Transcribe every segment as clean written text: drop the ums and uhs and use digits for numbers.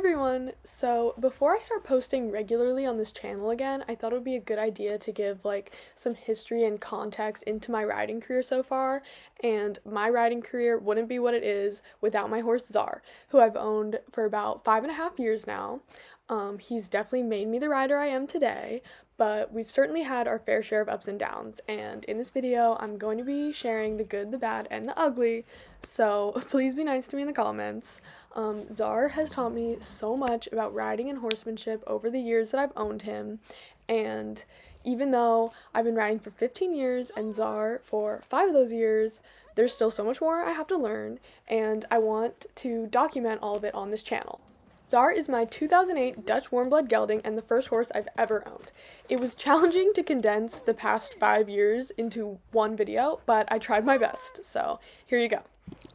everyone! So before I start posting regularly on this channel again, I thought it would be a good idea to give some history and context into my riding career so far, and my riding career wouldn't be what it is without my horse Czar, who I've owned for about 5.5 years now. He's definitely made me the rider I am today, but we've certainly had our fair share of ups and downs, and in this video I'm going to be sharing the good, the bad, and the ugly, so please be nice to me in the comments. Czar has taught me so much about riding and horsemanship over the years that I've owned him, and even though I've been riding for 15 years and Czar for 5 of those years, there's still so much more I have to learn, and I want to document all of it on this channel. Czar is my 2008 Dutch warm-blood gelding and the first horse I've ever owned. It was challenging to condense the past 5 years into one video, but I tried my best, so here you go.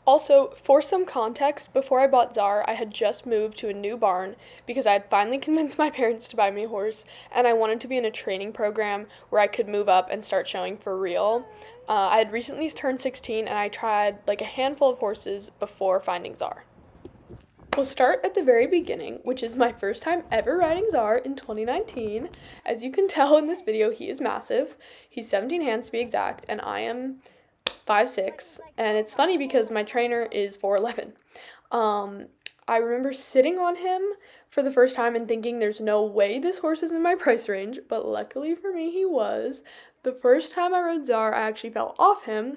Also, for some context, before I bought Czar, I had just moved to a new barn because I had finally convinced my parents to buy me a horse, and I wanted to be in a training program where I could move up and start showing for real. I had recently turned 16, and I tried a handful of horses before finding Czar. We'll start at the very beginning, which is my first time ever riding Czar in 2019. As you can tell in this video, he is massive. He's 17 hands to be exact, and I am 5'6", and it's funny because my trainer is 4'11". I remember sitting on him for the first time and thinking there's no way this horse is in my price range, but luckily for me he was. The first time I rode Czar, I actually fell off him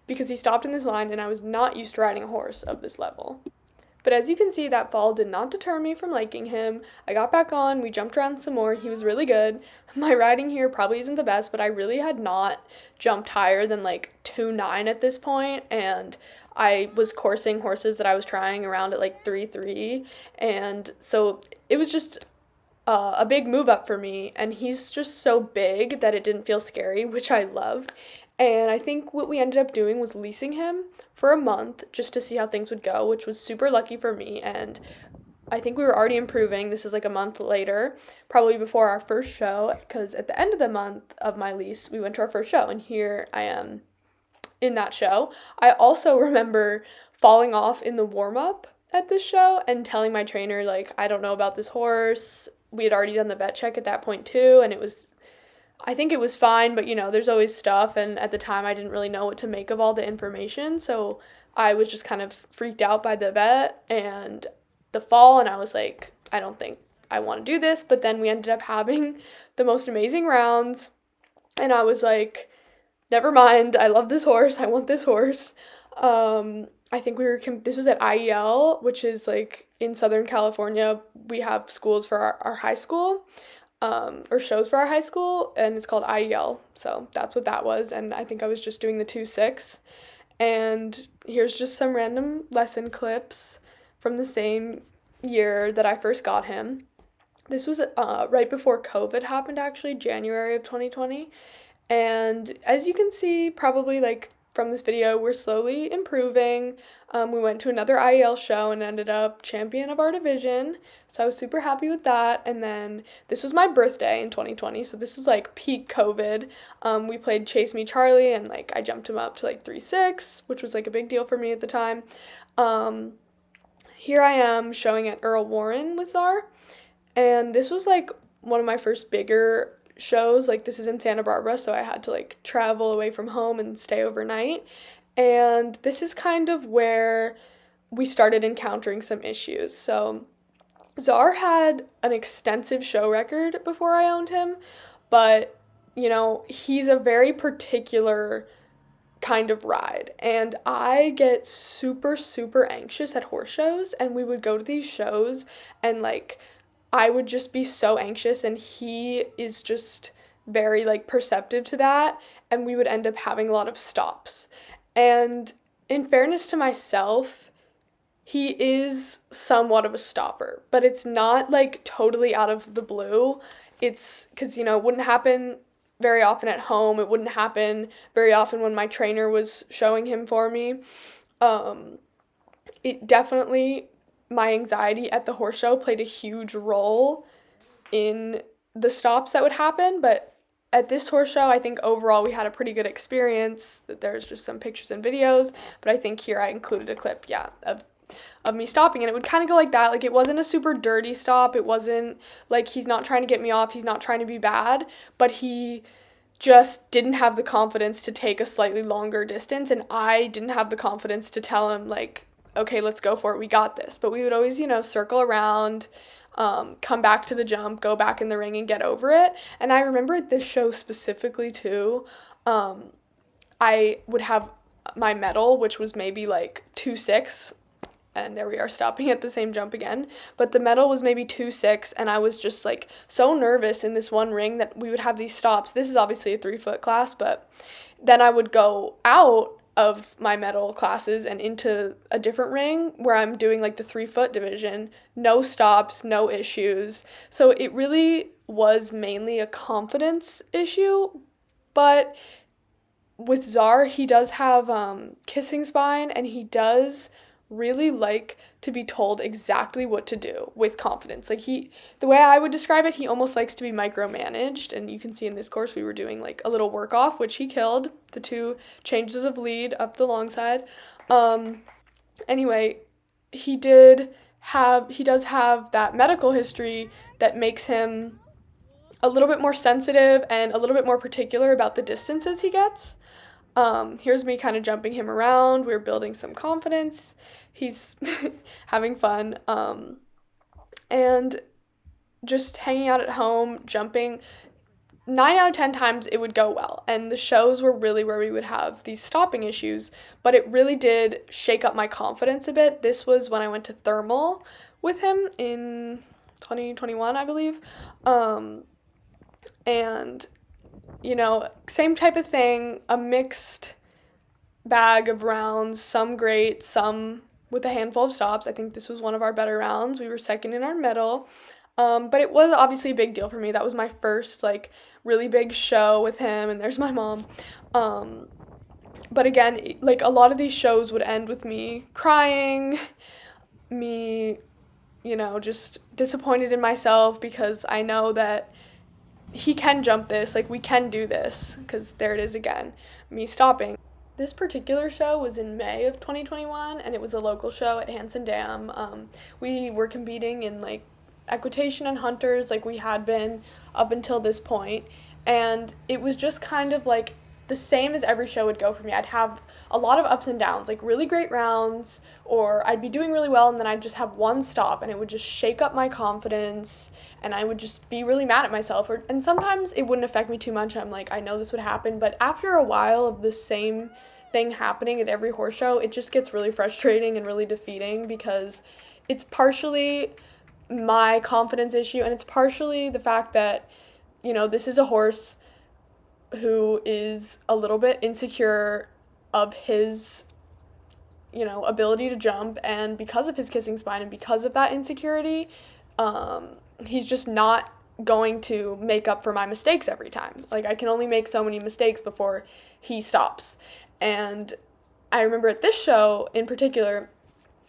because he stopped in this line and I was not used to riding a horse of this level. But as you can see, that fall did not deter me from liking him. I got back on, we jumped around some more, he was really good. My riding here probably isn't the best, but I really had not jumped higher than 2.9 at this point, and I was coursing horses that I was trying around at 3.3, and so it was just a big move up for me, and he's just so big that it didn't feel scary, which I loved. And I think what we ended up doing was leasing him for a month just to see how things would go, which was super lucky for me. And I think we were already improving. This is a month later, probably before our first show, because at the end of the month of my lease, we went to our first show, and here I am in that show. I also remember falling off in the warm-up at this show and telling my trainer, I don't know about this horse. We had already done the vet check at that point too, and I think it was fine, but there's always stuff, and at the time I didn't really know what to make of all the information, so I was just kind of freaked out by the vet and the fall, and I was like, I don't think I want to do this. But then we ended up having the most amazing rounds, and I was like, never mind, I love this horse, I want this horse. I think this was at IEL, which is in Southern California. We have schools for our high school, or shows for our high school, and it's called IEL, so that's what that was, and I think I was just doing the 2.6, and here's just some random lesson clips from the same year that I first got him. This was right before COVID happened, actually, January of 2020, and as you can see, probably from this video, we're slowly improving. We went to another IEL show and ended up champion of our division, so I was super happy with that. And then this was my birthday in 2020, so this was peak COVID. We played Chase Me Charlie, and I jumped him up to 3.6, which was a big deal for me at the time. Here I am showing at Earl Warren with Czar, and this was one of my first bigger shows. This is in Santa Barbara, so I had to travel away from home and stay overnight, and this is kind of where we started encountering some issues. So Czar had an extensive show record before I owned him, but he's a very particular kind of ride, and I get super anxious at horse shows, and we would go to these shows and I would just be so anxious, and he is just very perceptive to that, and we would end up having a lot of stops. And in fairness to myself, he is somewhat of a stopper, but it's not totally out of the blue. It's because it wouldn't happen very often at home. It wouldn't happen very often when my trainer was showing him for me. It definitely, my anxiety at the horse show played a huge role in the stops that would happen, but at this horse show, I think overall we had a pretty good experience. There's just some pictures and videos, but I think here I included a clip, of me stopping, and it would kind of go like that. Like, it wasn't a super dirty stop. It wasn't like he's not trying to get me off, he's not trying to be bad, but he just didn't have the confidence to take a slightly longer distance, and I didn't have the confidence to tell him, like, okay, let's go for it, we got this. But we would always, circle around, come back to the jump, go back in the ring, and get over it. And I remember this show specifically too, I would have my medal, which was maybe like 2.6, and there we are stopping at the same jump again, but the medal was maybe 2.6, and I was just like so nervous in this one ring that we would have these stops. This is obviously a 3-foot class, but then I would go out of my medal classes and into a different ring where I'm doing like the 3-foot division, no stops, no issues. So it really was mainly a confidence issue, but with Czar, he does have kissing spine, and he does really like to be told exactly what to do with confidence. Like, the way I would describe it, he almost likes to be micromanaged, and you can see in this course we were doing like a little work off, which he killed, the 2 changes of lead up the long side. Anyway, he does have that medical history that makes him a little bit more sensitive and a little bit more particular about the distances he gets. Here's me kind of jumping him around. We're building some confidence. He's having fun. And just hanging out at home, jumping. 9 out of 10 times it would go well. And the shows were really where we would have these stopping issues, but it really did shake up my confidence a bit. This was when I went to thermal with him in 2021, I believe. And same type of thing, a mixed bag of rounds, some great, some with a handful of stops. I think this was one of our better rounds. We were second in our medal, but it was obviously a big deal for me. That was my first, like, really big show with him, and there's my mom. But again, like, a lot of these shows would end with me crying, me, just disappointed in myself, because I know that he can jump this, like, we can do this, because there it is again, me stopping. This particular show was in May of 2021, and it was a local show at Hanson Dam. We were competing in, like, equitation and hunters, like we had been up until this point, and it was just kind of like the same as every show would go for me. I'd have a lot of ups and downs, like really great rounds, or I'd be doing really well and then I'd just have one stop and it would just shake up my confidence and I would just be really mad at myself. And sometimes it wouldn't affect me too much. I'm like, I know this would happen, but after a while of the same thing happening at every horse show, it just gets really frustrating and really defeating, because it's partially my confidence issue and it's partially the fact that, this is a horse who is a little bit insecure of his, ability to jump, and because of his kissing spine and because of that insecurity, he's just not going to make up for my mistakes every time. Like, I can only make so many mistakes before he stops. And I remember at this show in particular,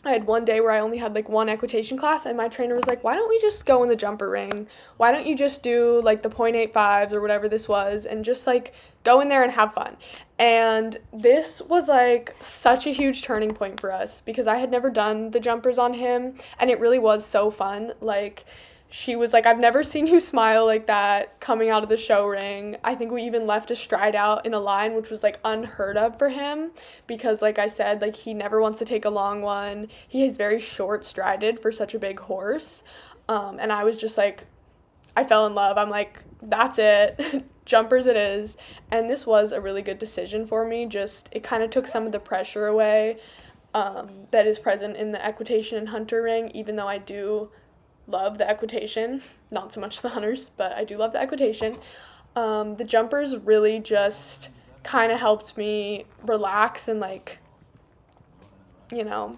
I had one day where I only had like one equitation class, and my trainer was like, why don't we just go in the jumper ring? Why don't you just do like the 0.85s or whatever this was and just like go in there and have fun? And this was like such a huge turning point for us, because I had never done the jumpers on him and it really was so fun. Like, she was like, I've never seen you smile like that coming out of the show ring. I think we even left a stride out in a line, which was like unheard of for him, because like I said, like, he never wants to take a long one. He is very short strided for such a big horse. And I was just like, I fell in love. I'm like, that's it. Jumpers it is. And this was a really good decision for me. Just, it kind of took some of the pressure away that is present in the equitation and hunter ring, even though I do love the equitation, not so much the hunters, but I do love the equitation. The jumpers really just kind of helped me relax and like,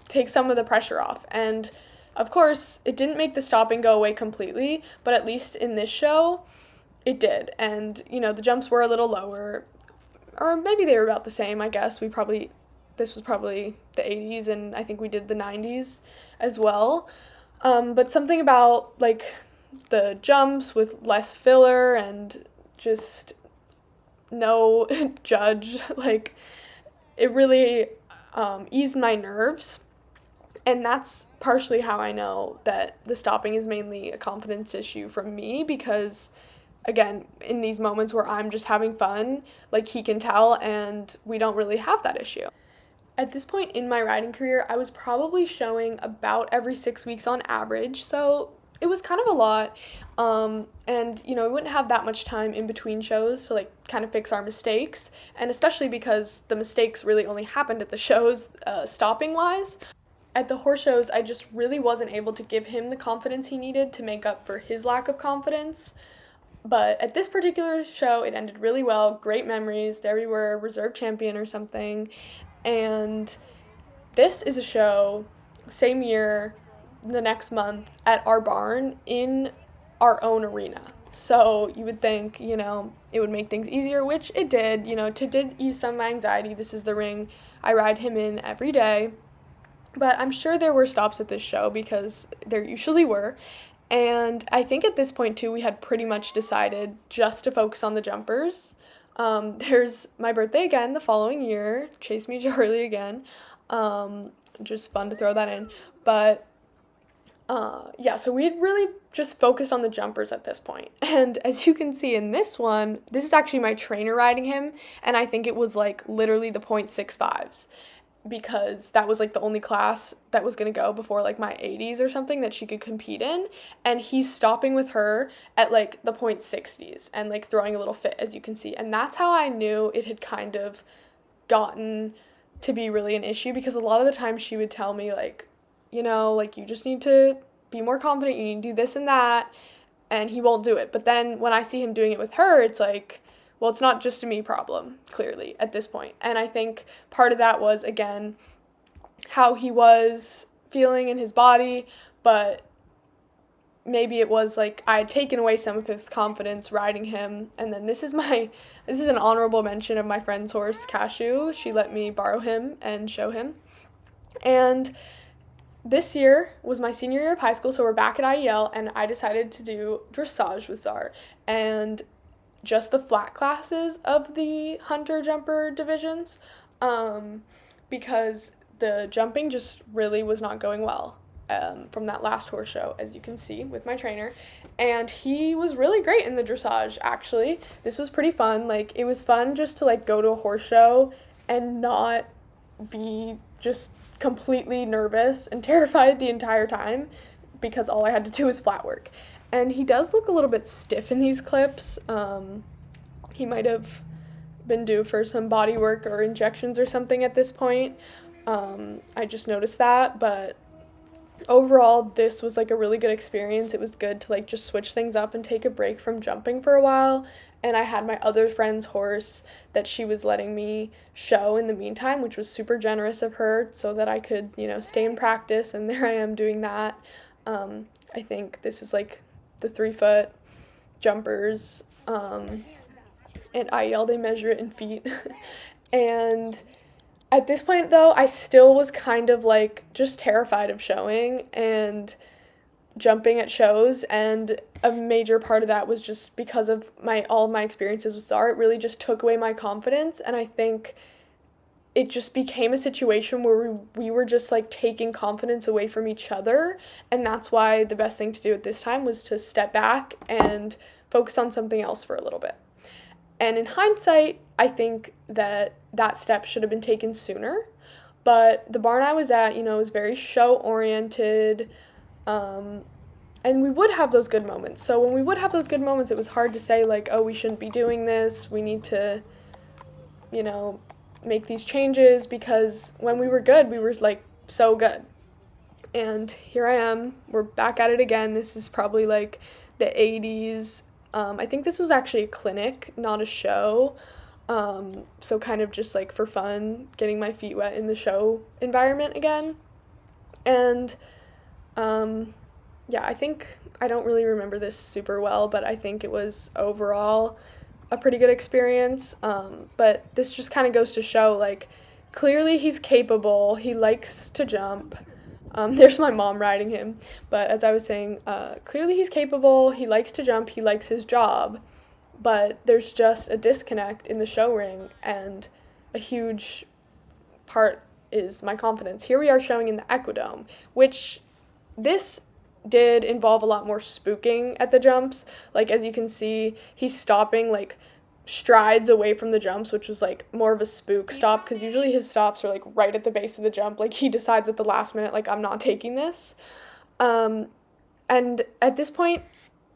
take some of the pressure off. And of course, it didn't make the stopping go away completely, but at least in this show, it did. And, the jumps were a little lower, or maybe they were about the same, I guess. This was probably the 80s, and I think we did the 90s as well. But something about, like, the jumps with less filler and just no judge, like, it really eased my nerves. And that's partially how I know that the stopping is mainly a confidence issue from me, because again, in these moments where I'm just having fun, like he can tell, and we don't really have that issue. At this point in my riding career, I was probably showing about every 6 weeks on average, so it was kind of a lot. And we wouldn't have that much time in between shows to like kind of fix our mistakes, and especially because the mistakes really only happened at the shows, stopping wise. At the horse shows, I just really wasn't able to give him the confidence he needed to make up for his lack of confidence. But at this particular show, it ended really well. Great memories. There we were, reserve champion or something. And this is a show, same year, the next month, at our barn in our own arena. So you would think, it would make things easier, which it did. Did ease some of my anxiety. This is the ring I ride him in every day. But I'm sure there were stops at this show, because there usually were. And I think at this point, too, we had pretty much decided just to focus on the jumpers. There's my birthday again the following year. Chase Me Charlie again. Just fun to throw that in. But yeah, so we had really just focused on the jumpers at this point. And as you can see in this one, this is actually my trainer riding him. And I think it was like literally the 0.65s. Because that was like the only class that was going to go before like my 80s or something that she could compete in, and he's stopping with her at like the 0.60s and like throwing a little fit, as you can see. And that's how I knew it had kind of gotten to be really an issue, because a lot of the time she would tell me like, like you just need to be more confident, you need to do this and that, and he won't do it. But then when I see him doing it with her, it's like, well, it's not just a me problem, clearly, at this point. And I think part of that was, again, how he was feeling in his body, but maybe it was like I had taken away some of his confidence riding him. And then this is an honorable mention of my friend's horse, Cashew. She let me borrow him and show him. And this year was my senior year of high school, so we're back at IEL, and I decided to do dressage with Czar. And just the flat classes of the hunter jumper divisions, because the jumping just really was not going well from that last horse show, as you can see with my trainer. And he was really great in the dressage, actually. This was pretty fun. Like, it was fun just to like go to a horse show and not be just completely nervous and terrified the entire time, because all I had to do was flat work. And he does look a little bit stiff in these clips. He might have been due for some body work or injections or something at this point. I just noticed that, but overall, this was like a really good experience. It was good to like just switch things up and take a break from jumping for a while. And I had my other friend's horse that she was letting me show in the meantime, which was super generous of her, so that I could, stay in practice. And there I am doing that. I think this is like the 3-foot jumpers, and IEL, they measure it in feet. And at this point, though, I still was kind of like just terrified of showing and jumping at shows, and a major part of that was just because of all of my experiences with Czar. It really just took away my confidence, and I think it just became a situation where we were just like taking confidence away from each other. And that's why the best thing to do at this time was to step back and focus on something else for a little bit. And in hindsight, I think that step should have been taken sooner. But the barn I was at, was very show oriented. And we would have those good moments. So when we would have those good moments, it was hard to say like, oh, we shouldn't be doing this. We need to, make these changes, because when we were good, we were like so good. And here I am, we're back at it again. This is probably like the 80s. I think this was actually a clinic, not a show. So kind of just like for fun, getting my feet wet in the show environment again. And yeah, I don't really remember this super well, but I think it was overall a pretty good experience. But this just kind of goes to show, like, clearly he's capable. He likes to jump. There's my mom riding him. But as I was saying, clearly he's capable. He likes to jump. He likes his job. But there's just a disconnect in the show ring, and a huge part is my confidence. Here we are showing in the Equidome, which this did involve a lot more spooking at the jumps. Like, as you can see, he's stopping, like, strides away from the jumps, which was, like, more of a spook stop, because usually his stops are, like, right at the base of the jump. Like, he decides at the last minute, like, I'm not taking this. And at this point,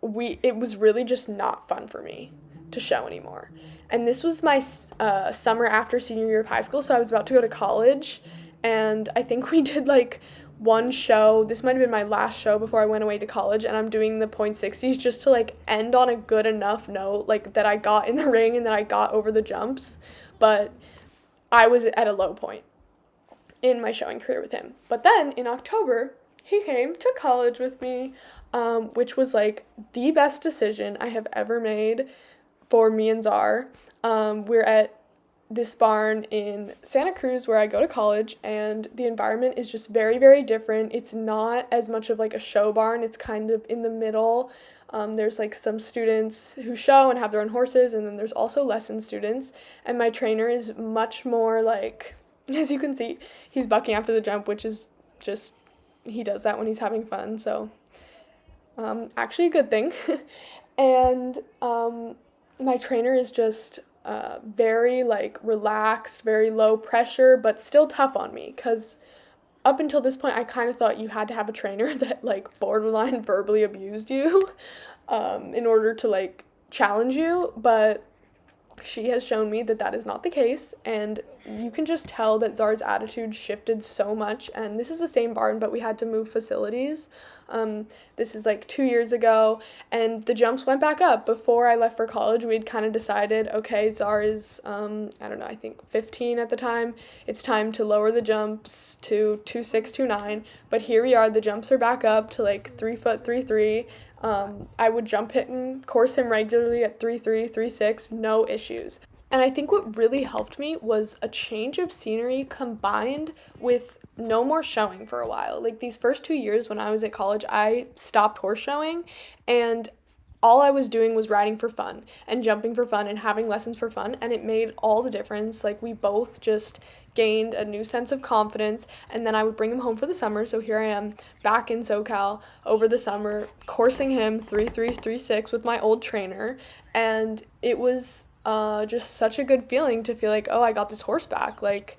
it was really just not fun for me to show anymore. And this was my summer after senior year of high school, so I was about to go to college, and I think we did, like, one show. This might have been my last show before I went away to college, and I'm doing the .60s just to, like, end on a good enough note, like, that I got in the ring and that I got over the jumps. But I was at a low point in my showing career with him. But then in October, he came to college with me, which was, like, the best decision I have ever made for me and Czar. We're at this barn in Santa Cruz where I go to college, and the environment is just very, very different. It's not as much of, like, a show barn. It's kind of in the middle. There's, like, some students who show and have their own horses, and then there's also lesson students. And my trainer is much more, like, as you can see, he's bucking after the jump, which is just, he does that when he's having fun. So actually a good thing. And my trainer is just very, like, relaxed, very low pressure, but still tough on me, because up until this point, I kind of thought you had to have a trainer that, like, borderline verbally abused you in order to, like, challenge you, but she has shown me that that is not the case, and you can just tell that Czar's attitude shifted so much. And this is the same barn, but we had to move facilities. This is, like, 2 years ago, and the jumps went back up. Before I left for college, we had kind of decided, okay, Czar is, I don't know, I think 15 at the time. It's time to lower the jumps to 2.6, 2.9, but here we are, the jumps are back up to, like, 3 foot 3.3. I would jump him, course him regularly at 3.3, 3.6, no issues. And I think what really helped me was a change of scenery combined with no more showing for a while. Like, these first 2 years when I was at college, I stopped horse showing, and all I was doing was riding for fun and jumping for fun and having lessons for fun, and it made all the difference. Like, we both just gained a new sense of confidence, and then I would bring him home for the summer. So here I am back in SoCal over the summer, coursing him 3.3, 3.6 with my old trainer, and it was just such a good feeling to feel like, oh, I got this horse back. Like,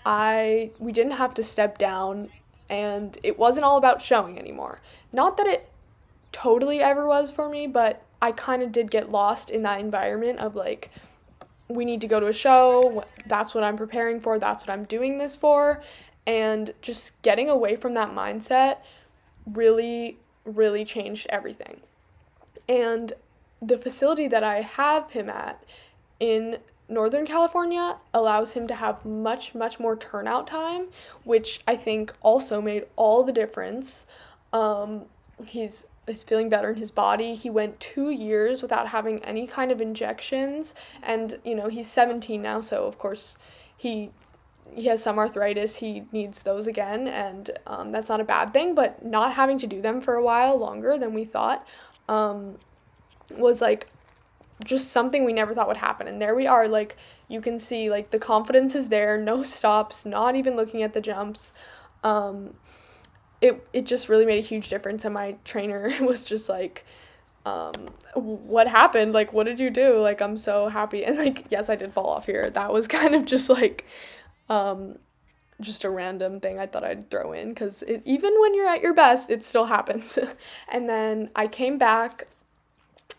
we didn't have to step down, and it wasn't all about showing anymore. Not that it totally ever was for me, but I kind of did get lost in that environment of, like, we need to go to a show, that's what I'm preparing for, that's what I'm doing this for, and just getting away from that mindset really, really changed everything. And the facility that I have him at in Northern California allows him to have much, much more turnout time, which I think also made all the difference. He's feeling better in his body. He went 2 years without having any kind of injections, and, you know, he's 17 now, so of course he has some arthritis, he needs those again, and that's not a bad thing, but not having to do them for a while longer than we thought was, like, just something we never thought would happen. And there we are, like, you can see, like, the confidence is there, no stops, not even looking at the jumps. It just really made a huge difference, and my trainer was just like, what happened? Like, what did you do? Like, I'm so happy. And, like, yes, I did fall off here. That was kind of just, like, just a random thing I thought I'd throw in, because even when you're at your best, it still happens. And then I came back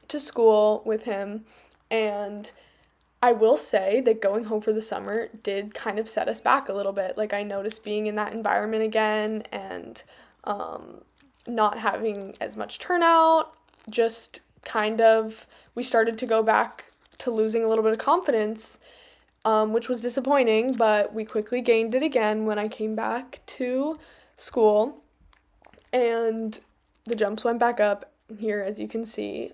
to school with him, and I will say that going home for the summer did kind of set us back a little bit. Like, I noticed being in that environment again, and not having as much turnout, just kind of, we started to go back to losing a little bit of confidence, which was disappointing, but we quickly gained it again when I came back to school, and the jumps went back up here, as you can see.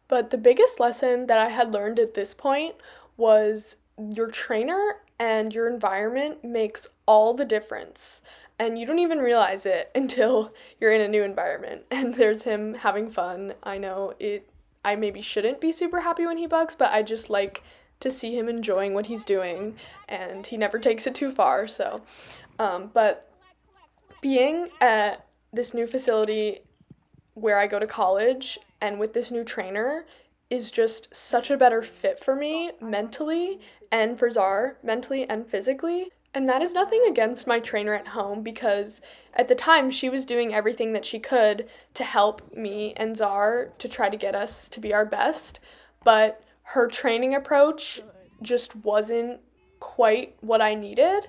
But the biggest lesson that I had learned at this point was your trainer and your environment makes all the difference. And you don't even realize it until you're in a new environment and there's him having fun. I know I maybe shouldn't be super happy when he bucks, but I just like to see him enjoying what he's doing, and he never takes it too far. So, but being at this new facility where I go to college and with this new trainer is just such a better fit for me mentally and for Czar, mentally and physically. And that is nothing against my trainer at home, because at the time she was doing everything that she could to help me and Czar to try to get us to be our best. But her training approach just wasn't quite what I needed.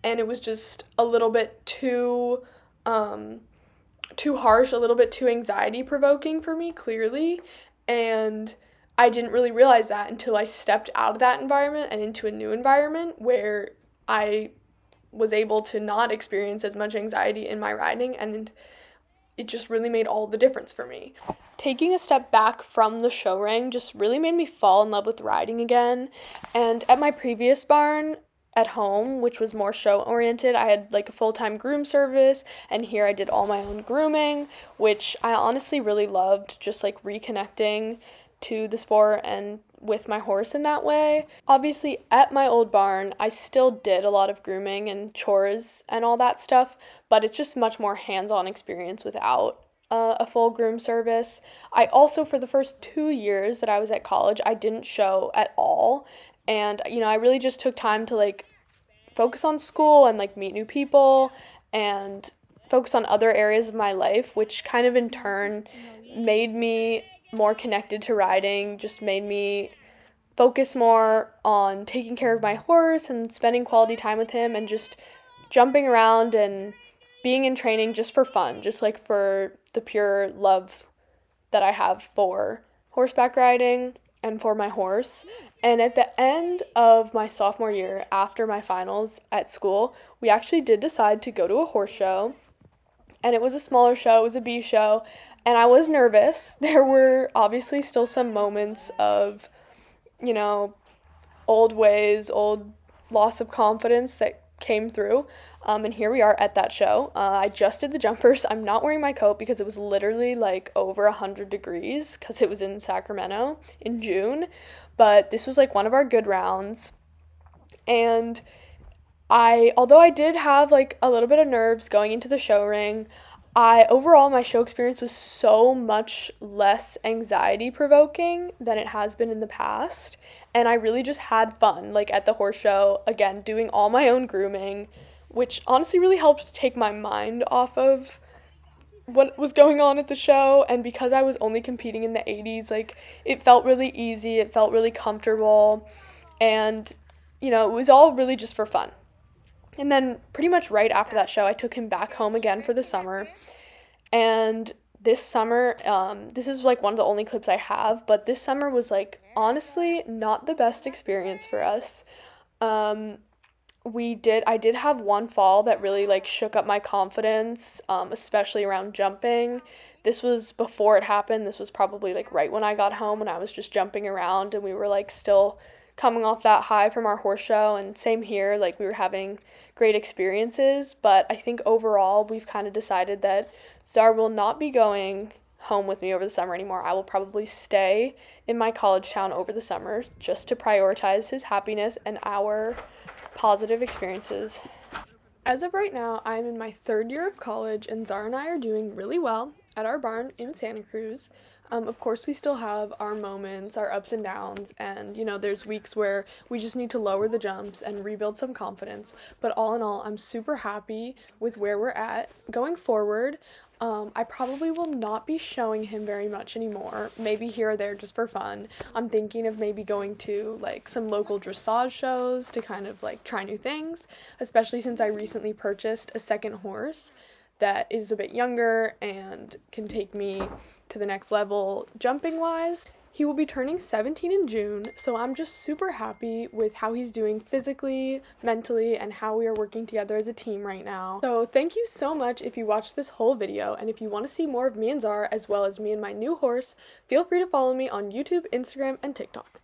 And it was just a little bit too harsh, a little bit too anxiety provoking for me, clearly. And I didn't really realize that until I stepped out of that environment and into a new environment where I was able to not experience as much anxiety in my riding, and it just really made all the difference for me. Taking a step back from the show ring just really made me fall in love with riding again. And at my previous barn at home, which was more show oriented, I had like a full-time groom service, and here I did all my own grooming, which I honestly really loved, just like reconnecting to the sport and with my horse in that way. Obviously, at my old barn, I still did a lot of grooming and chores and all that stuff, but it's just much more hands-on experience without a full groom service. I also, for the first 2 years that I was at college, I didn't show at all. And, I really just took time to, like, focus on school and, like, meet new people and focus on other areas of my life, which kind of in turn made me more connected to riding, just made me focus more on taking care of my horse and spending quality time with him and just jumping around and being in training just for fun, just like for the pure love that I have for horseback riding and for my horse. And at the end of my sophomore year, after my finals at school, we actually did decide to go to a horse show. And it was a smaller show, it was a B show, and I was nervous. There were obviously still some moments of, old ways, old loss of confidence that came through. And here we are at that show. I just did the jumpers. I'm not wearing my coat because it was literally like over 100 degrees because it was in Sacramento in June. But this was like one of our good rounds. And although I did have like a little bit of nerves going into the show ring, overall my show experience was so much less anxiety provoking than it has been in the past. And I really just had fun, like at the horse show, again, doing all my own grooming, which honestly really helped take my mind off of what was going on at the show. And because I was only competing in the 80s, like it felt really easy, it felt really comfortable, and it was all really just for fun. And then pretty much right after that show, I took him back home again for the summer. And this summer, this is like one of the only clips I have, but this summer was like honestly not the best experience for us. I did have one fall that really like shook up my confidence, especially around jumping. This was before it happened. This was probably like right when I got home, when I was just jumping around and we were like still coming off that high from our horse show. And same here, like we were having great experiences, but I think overall we've kind of decided that Czar will not be going home with me over the summer anymore. I will probably stay in my college town over the summer just to prioritize his happiness and our positive experiences. As of right now, I'm in my 3rd year of college, and Czar and I are doing really well at our barn in Santa Cruz. Of course, we still have our moments, our ups and downs, and, there's weeks where we just need to lower the jumps and rebuild some confidence. But all in all, I'm super happy with where we're at. Going forward, I probably will not be showing him very much anymore, maybe here or there just for fun. I'm thinking of maybe going to, like, some local dressage shows to kind of, like, try new things, especially since I recently purchased a second horse that is a bit younger and can take me to the next level jumping wise. He will be turning 17 in June, so I'm just super happy with how he's doing physically, mentally, and how we are working together as a team right now. So thank you so much if you watched this whole video, and if you want to see more of me and Czar, as well as me and my new horse, feel free to follow me on YouTube, Instagram, and TikTok.